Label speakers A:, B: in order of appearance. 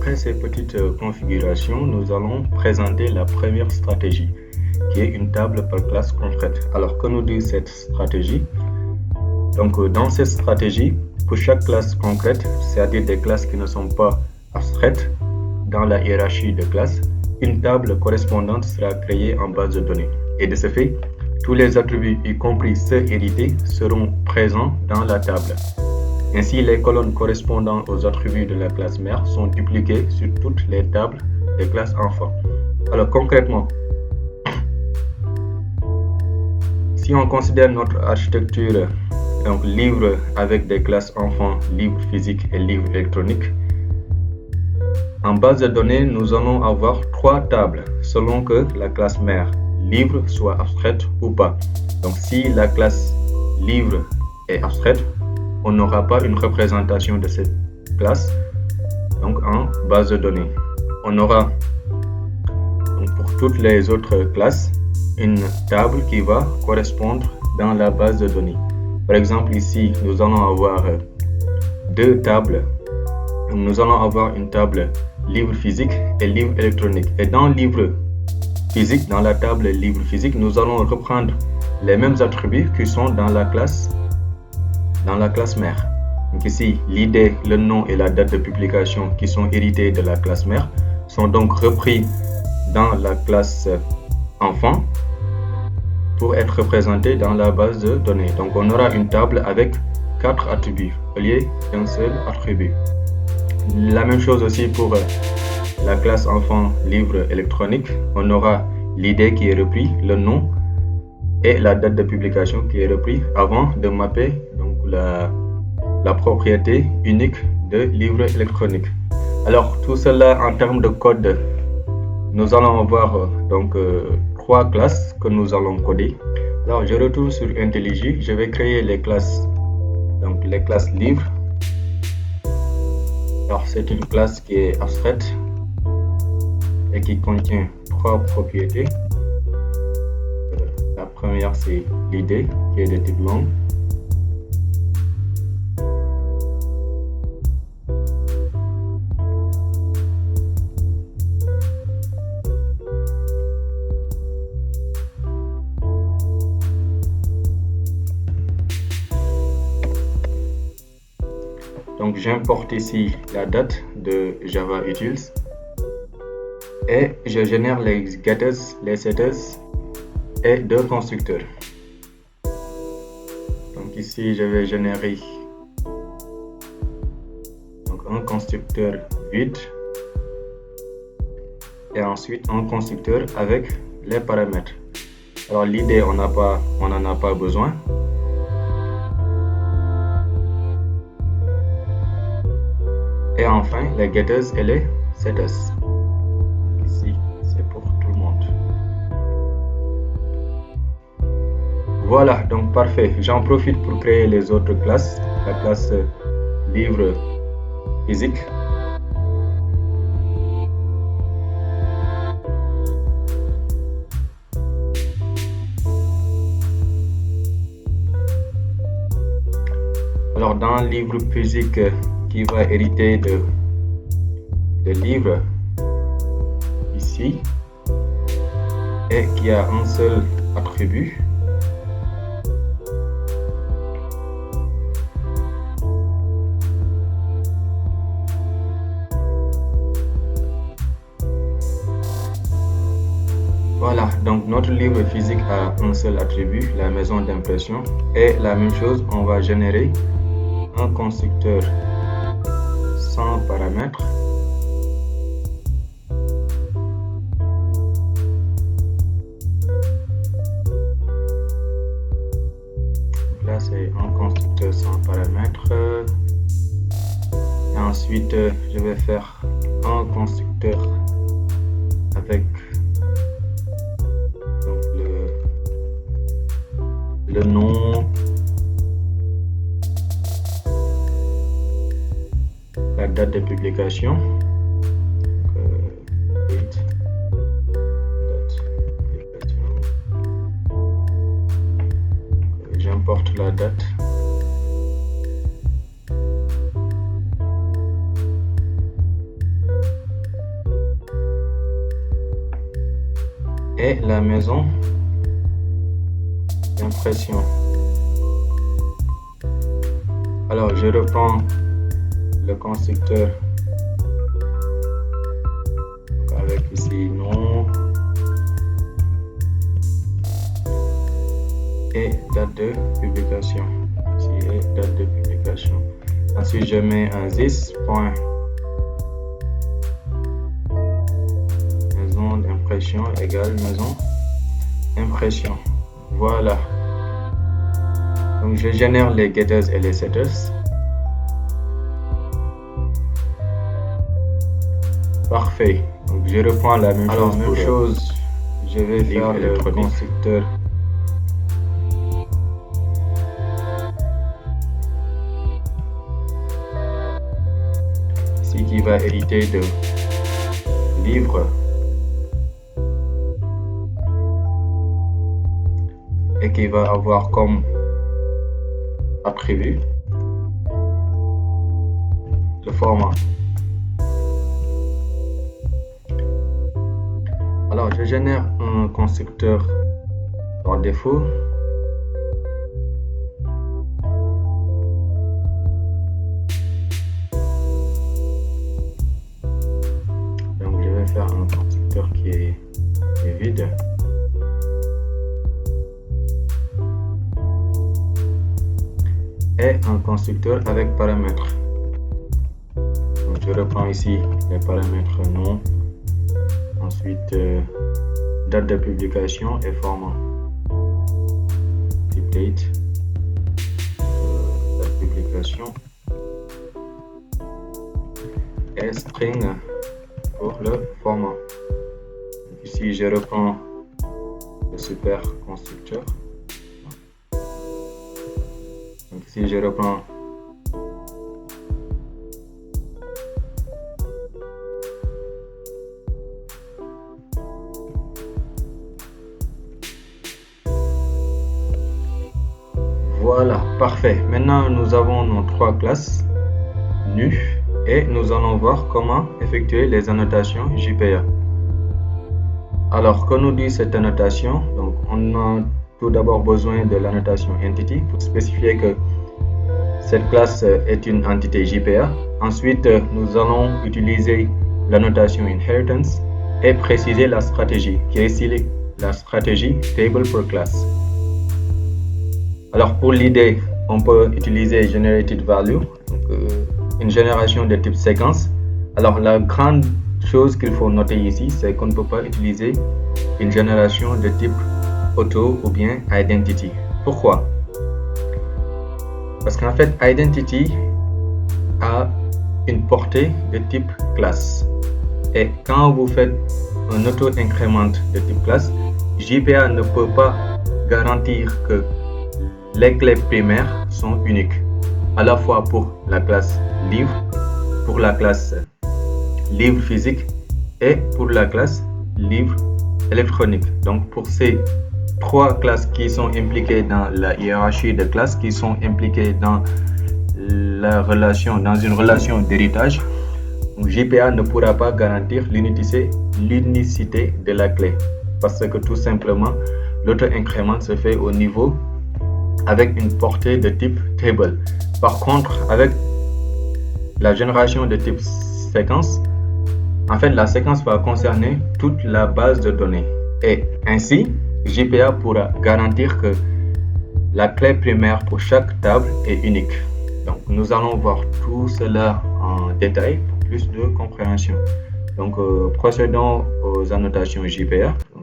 A: après ces petites configurations, nous allons présenter la première stratégie, qui est une table par classe concrète. Alors, que nous dit cette stratégie? Donc, dans cette stratégie, pour chaque classe concrète, c'est-à-dire des classes qui ne sont pas abstraites dans la hiérarchie de classes, une table correspondante sera créée en base de données. Et de ce fait, tous les attributs, y compris ceux hérités, seront présents dans la table. Ainsi, les colonnes correspondant aux attributs de la classe mère sont dupliquées sur toutes les tables des classes enfants. Alors concrètement, si on considère notre architecture, donc livre avec des classes enfants, livre physique et livre électronique, en base de données, nous allons avoir 3 tables selon que la classe mère livre soit abstraite ou pas. Donc si la classe livre est abstraite, on n'aura pas une représentation de cette classe donc en base de données. On aura donc pour toutes les autres classes une table qui va correspondre dans la base de données. Par exemple, ici, nous allons avoir 2 tables. Nous allons avoir une table livre physique et livre électronique. Et dans livre physique, dans la table livre physique, nous allons reprendre les mêmes attributs qui sont dans la classe mère. Donc ici, l'id, le nom et la date de publication qui sont hérités de la classe mère sont donc repris dans la classe enfant pour être représentés dans la base de données. Donc on aura une table avec 4 attributs au lieu d'un seul attribut. La même chose aussi pour la classe enfant livre électronique. On aura l'id qui est repris, le nom et la date de publication qui est repris avant de mapper donc la propriété unique de livre électronique. Alors tout cela en termes de code, nous allons avoir donc 3 classes que nous allons coder. Alors je retourne sur IntelliJ, je vais créer les classes, donc les classes livre. Alors c'est une classe qui est abstraite et qui contient 3 propriétés. La première c'est l'id qui est de type long. Donc j'importe ici la date de Java Utils et je génère les getters, les setters et 2 constructeurs. Donc ici je vais générer donc un constructeur vide et ensuite un constructeur avec les paramètres. Alors l'id on n'en a pas besoin. Et enfin, les getters et les setters. Ici, c'est pour tout le monde. Voilà, donc parfait. J'en profite pour créer les autres classes. La classe livre physique. Alors, dans livre physique, qui va hériter de livre ici et qui a un seul attribut. Voilà, donc notre livre physique a un seul attribut, la maison d'impression, et la même chose, on va générer un constructeur sans paramètres donc là c'est un constructeur sans paramètres et ensuite je vais faire un constructeur avec donc, le nom, la date de publication, j'importe la date, et la maison d'impression. Alors, je reprends le constructeur avec ici nom et date de publication. Ici est date de publication. Ensuite, je mets un this point maison d'impression égale maison impression. Voilà. Donc, je génère les getters et les setters. Parfait. Donc, je reprends la même chose. Je vais faire le constructeur. Ici qui va hériter de livre. Et qui va avoir comme attribut le format. Alors, je génère un constructeur par défaut. Donc, je vais faire un constructeur qui est vide. Et un constructeur avec paramètres. Donc, je reprends ici les paramètres nom, ensuite date de publication et format. Type date, date de publication et string pour le format. Donc, ici, je reprends le super constructeur. Donc ici, je reprends voilà, parfait. Maintenant, nous avons nos trois classes nues et nous allons voir comment effectuer les annotations JPA. Alors, que nous dit cette annotation? Donc, on a tout d'abord besoin de l'annotation entity pour spécifier que cette classe est une entité JPA. Ensuite, nous allons utiliser l'annotation inheritance et préciser la stratégie qui est ici la stratégie table per class. Alors, pour l'idée, on peut utiliser generated value, donc une génération de type séquence. Alors, la grande chose qu'il faut noter ici, c'est qu'on ne peut pas utiliser une génération de type auto ou bien identity. Pourquoi? Parce qu'en fait, identity a une portée de type classe. Et quand vous faites un auto-incrément de type classe, JPA ne peut pas garantir que les clés primaires sont uniques, à la fois pour la classe livre, pour la classe livre physique et pour la classe livre électronique. Donc, pour ces trois classes qui sont impliquées dans la hiérarchie de classes, qui sont impliquées dans la relation, dans une relation d'héritage, JPA ne pourra pas garantir l'unicité de la clé parce que tout simplement l'auto-incrément se fait au niveau avec une portée de type table. Par contre, avec la génération de type séquence, en fait la séquence va concerner toute la base de données et ainsi JPA pourra garantir que la clé primaire pour chaque table est unique. Donc nous allons voir tout cela en détail pour plus de compréhension. Donc procédons aux annotations JPA.